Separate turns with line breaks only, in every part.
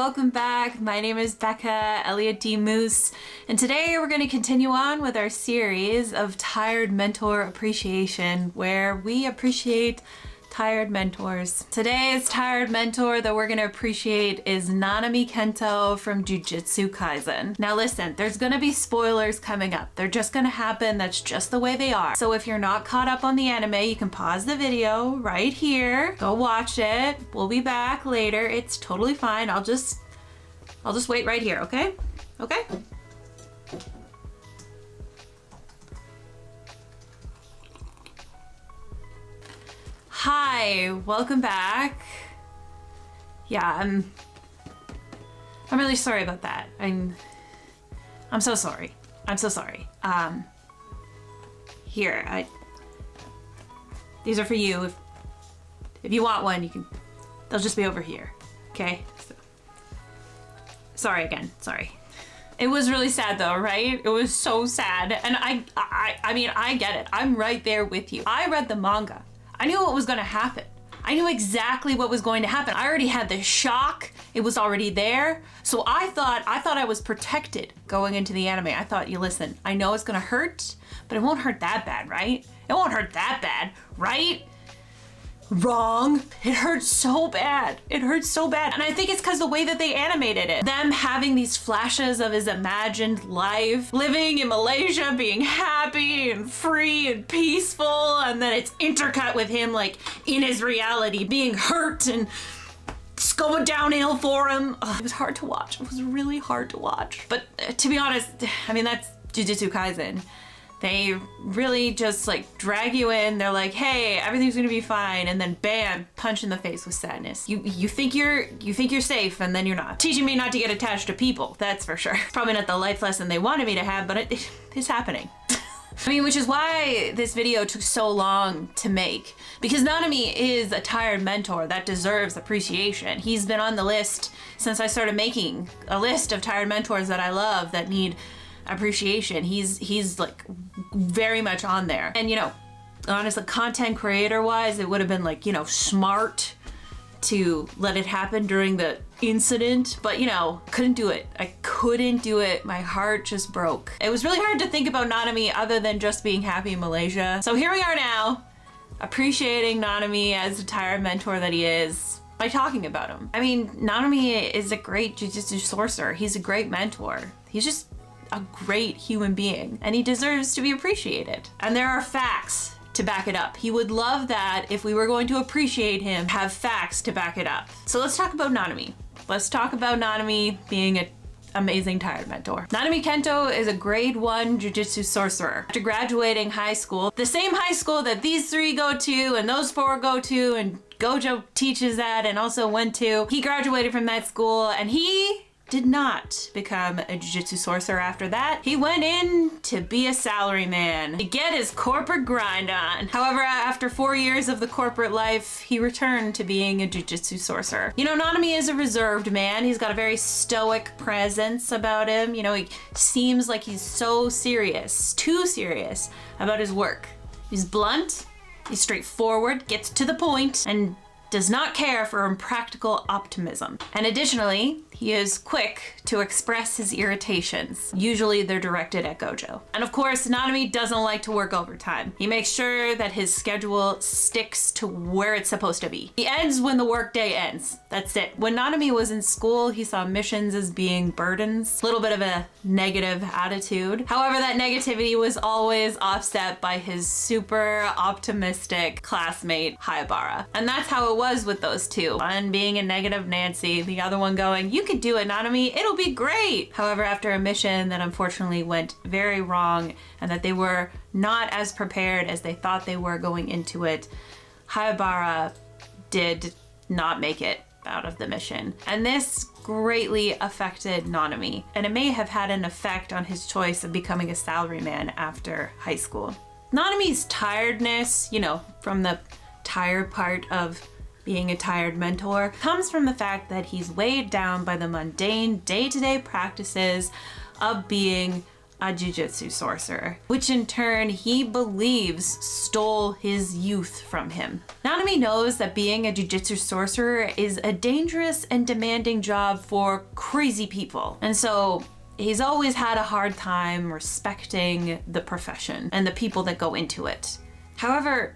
welcome back. My name is Becca Elliott D. Moose, and today we're going to continue on with our series of Tired Mentor Appreciation, where we appreciate tired mentors. Today's tired mentor that we're going to appreciate is Nanami Kento from Jujutsu Kaisen. Now listen, there's going to be spoilers coming up. They're just going to happen. That's just the way they are. So if you're not caught up on the anime, you can pause the video right here. Go watch it. We'll be back later. It's totally fine. I'll just wait right here, okay? Okay? Hi, welcome back. Yeah, I'm really sorry about that. I'm so sorry. I'm so sorry. Here, these are for you. If you want one, they'll just be over here. Okay? So, sorry again, sorry. It was really sad though, right? It was so sad. And I mean, I get it. I'm right there with you. I read the manga. I knew what was going to happen. I knew exactly what was going to happen. I already had the shock. It was already there. So I thought I was protected going into the anime. I thought, you listen, I know it's going to hurt, but it won't hurt that bad, right? It won't hurt that bad, right? Wrong. It hurts so bad. It hurts so bad. And I think it's because the way that they animated it. Them having these flashes of his imagined life, living in Malaysia, being happy and free and peaceful, and then it's intercut with him like in his reality being hurt and it's going downhill for him. Ugh, it was hard to watch. It was really hard to watch. But to be honest, I mean, that's Jujutsu Kaisen. They really just like drag you in. They're like, hey, everything's gonna be fine, and then bam, punch in the face with sadness. You think you're safe, and then you're not. Teaching me not to get attached to people, that's for sure. Probably not the life lesson they wanted me to have, but it's happening. I mean, which is why this video took so long to make, because Nanami is a tired mentor that deserves appreciation. He's been on the list since I started making a list of tired mentors that I love that need appreciation. He's like very much on there. And you know, honestly, content creator wise, it would have been like, you know, smart to let it happen during the incident, but you know, couldn't do it. I couldn't do it. My heart just broke. It was really hard to think about Nanami other than just being happy in Malaysia. So here we are now, appreciating Nanami as a tired mentor that he is by talking about him. I mean, Nanami is a great jujutsu sorcerer. He's a great mentor. He's just a great human being, and he deserves to be appreciated. And there are facts to back it up. He would love that if we were going to appreciate him, have facts to back it up. So let's talk about Nanami. Let's talk about Nanami being an amazing tired mentor. Nanami Kento is a grade 1 jujutsu sorcerer. After graduating high school, the same high school that these 3 go to and those 4 go to and Gojo teaches at and also went to, he graduated from that school, and he did not become a jujutsu sorcerer after that. He went in to be a salaryman, to get his corporate grind on. However, after 4 years of the corporate life, he returned to being a jujutsu sorcerer. You know, Nanami is a reserved man. He's got a very stoic presence about him. You know, he seems like he's so serious, too serious about his work. He's blunt, he's straightforward, gets to the point, and does not care for impractical optimism. And additionally, he is quick to express his irritations. Usually they're directed at Gojo. And of course, Nanami doesn't like to work overtime. He makes sure that his schedule sticks to where it's supposed to be. He ends when the workday ends. That's it. When Nanami was in school, he saw missions as being burdens, a little bit of a negative attitude. However, that negativity was always offset by his super optimistic classmate, Hayabara. And that's how it was with those two. One being a negative Nancy, the other one going, you can do it, Nanami, it'll be great. However, after a mission that unfortunately went very wrong and that they were not as prepared as they thought they were going into it, Hayabara did not make it out of the mission. And this greatly affected Nanami, and it may have had an effect on his choice of becoming a salaryman after high school. Nanami's tiredness, you know, from the tired part of being a tired mentor, comes from the fact that he's weighed down by the mundane day-to-day practices of being a jujutsu sorcerer, which in turn he believes stole his youth from him. Nanami knows that being a jujutsu sorcerer is a dangerous and demanding job for crazy people, and so he's always had a hard time respecting the profession and the people that go into it. However,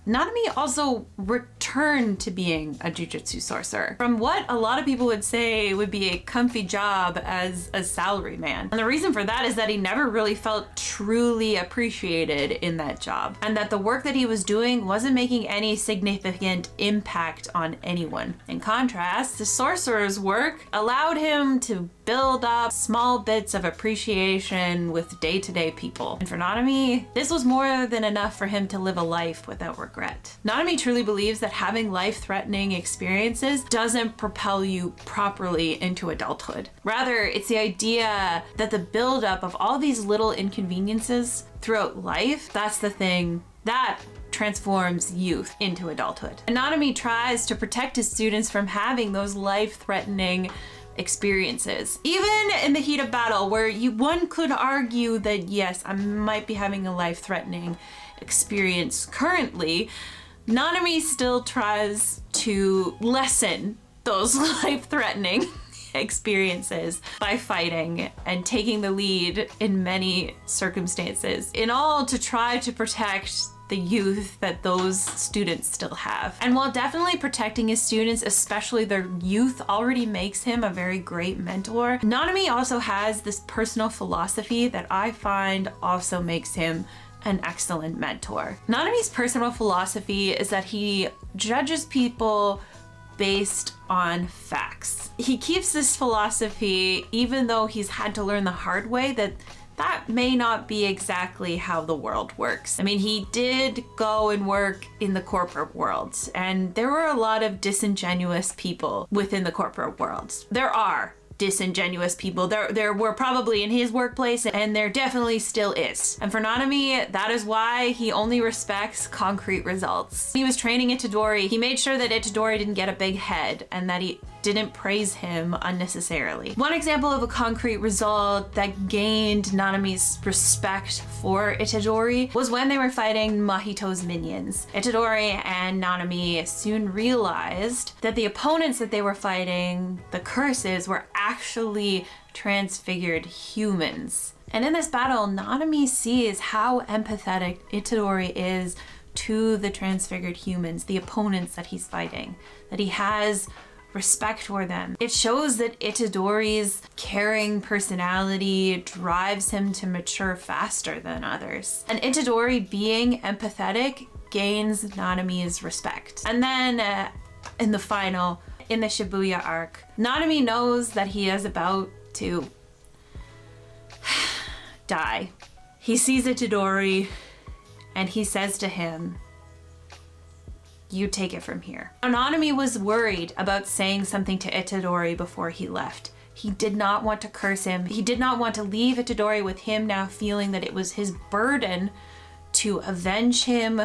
Nanami also returned to being a jujutsu sorcerer from what a lot of people would say would be a comfy job as a salaryman. And the reason for that is that he never really felt truly appreciated in that job, and that the work that he was doing wasn't making any significant impact on anyone. In contrast, the sorcerer's work allowed him to build up small bits of appreciation with day-to-day people. And for Nanami, this was more than enough for him to live a life without regret. Nanami truly believes that having life-threatening experiences doesn't propel you properly into adulthood. Rather, it's the idea that the buildup of all these little inconveniences throughout life, that's the thing that transforms youth into adulthood. And Nanami tries to protect his students from having those life-threatening experiences. Even in the heat of battle, where one could argue that yes, I might be having a life-threatening experience currently, Nanami still tries to lessen those life-threatening experiences by fighting and taking the lead in many circumstances, in all to try to protect the youth that those students still have. And while definitely protecting his students, especially their youth, already makes him a very great mentor, Nanami also has this personal philosophy that I find also makes him an excellent mentor. Nanami's personal philosophy is that he judges people based on facts. He keeps this philosophy even though he's had to learn the hard way that may not be exactly how the world works. I mean, he did go and work in the corporate world, and there were a lot of disingenuous people within the corporate world. There are disingenuous people. There were probably in his workplace, and there definitely still is. And for Nanami, that is why he only respects concrete results. He was training Itadori. He made sure that Itadori didn't get a big head and that he didn't praise him unnecessarily. One example of a concrete result that gained Nanami's respect for Itadori was when they were fighting Mahito's minions. Itadori and Nanami soon realized that the opponents that they were fighting, the curses, were actually transfigured humans. And in this battle, Nanami sees how empathetic Itadori is to the transfigured humans, the opponents that he's fighting, that he has respect for them. It shows that Itadori's caring personality drives him to mature faster than others. And Itadori being empathetic gains Nanami's respect. And then in the final, in the Shibuya arc, Nanami knows that he is about to die. He sees Itadori and he says to him, "You take it from here." Nanami was worried about saying something to Itadori before he left. He did not want to curse him. He did not want to leave Itadori with him now feeling that it was his burden to avenge him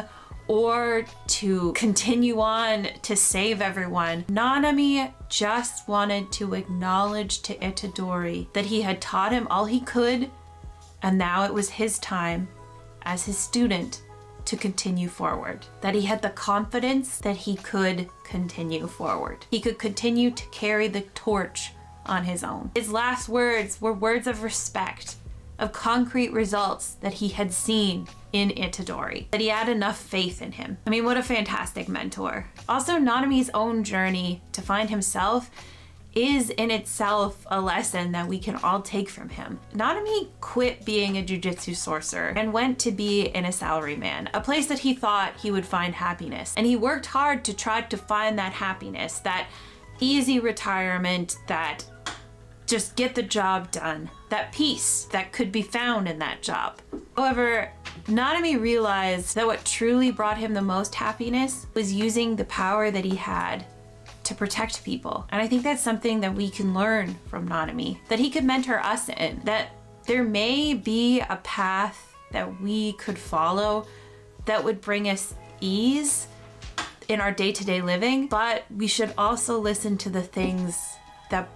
or to continue on to save everyone. Nanami just wanted to acknowledge to Itadori that he had taught him all he could, and now it was his time as his student to continue forward. That he had the confidence that he could continue forward. He could continue to carry the torch on his own. His last words were words of respect, of concrete results that he had seen in Itadori, that he had enough faith in him. I mean, what a fantastic mentor. Also, Nanami's own journey to find himself is in itself a lesson that we can all take from him. Nanami quit being a jujutsu sorcerer and went to be in a salaryman, a place that he thought he would find happiness. And he worked hard to try to find that happiness, that easy retirement, that just get the job done, that peace that could be found in that job. However, Nanami realized that what truly brought him the most happiness was using the power that he had to protect people. And I think that's something that we can learn from Nanami, that he could mentor us in, that there may be a path that we could follow that would bring us ease in our day-to-day living, but we should also listen to the things that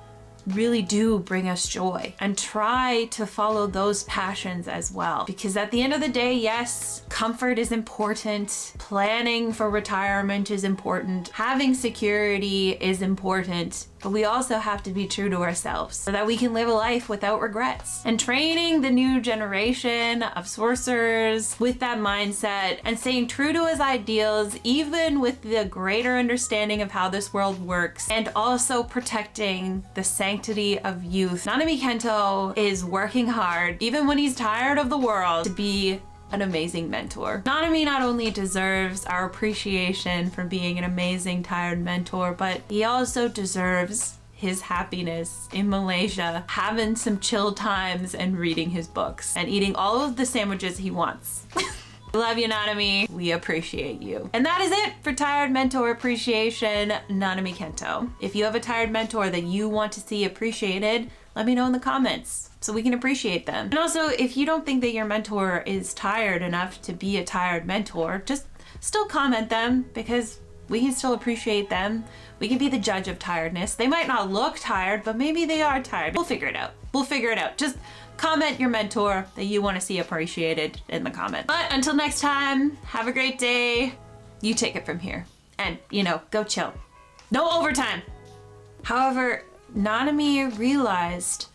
really do bring us joy, and try to follow those passions as well. Because at the end of the day, yes, comfort is important, planning for retirement is important, having security is important, but we also have to be true to ourselves so that we can live a life without regrets. And training the new generation of sorcerers with that mindset and staying true to his ideals, even with the greater understanding of how this world works, and also protecting the sanctity of youth. Nanami Kento is working hard, even when he's tired of the world, to be an amazing mentor. Nanami not only deserves our appreciation for being an amazing tired mentor, but he also deserves his happiness in Malaysia, having some chill times and reading his books and eating all of the sandwiches he wants. Love you, Nanami. We appreciate you. And that is it for Tired Mentor Appreciation, Nanami Kento. If you have a tired mentor that you want to see appreciated, let me know in the comments so we can appreciate them. And also, if you don't think that your mentor is tired enough to be a tired mentor, just still comment them, because we can still appreciate them. We can be the judge of tiredness. They might not look tired, but maybe they are tired. We'll figure it out. We'll figure it out. Just comment your mentor that you want to see appreciated in the comments. But until next time, have a great day. You take it from here. And, go chill. No overtime. However, Nanami realized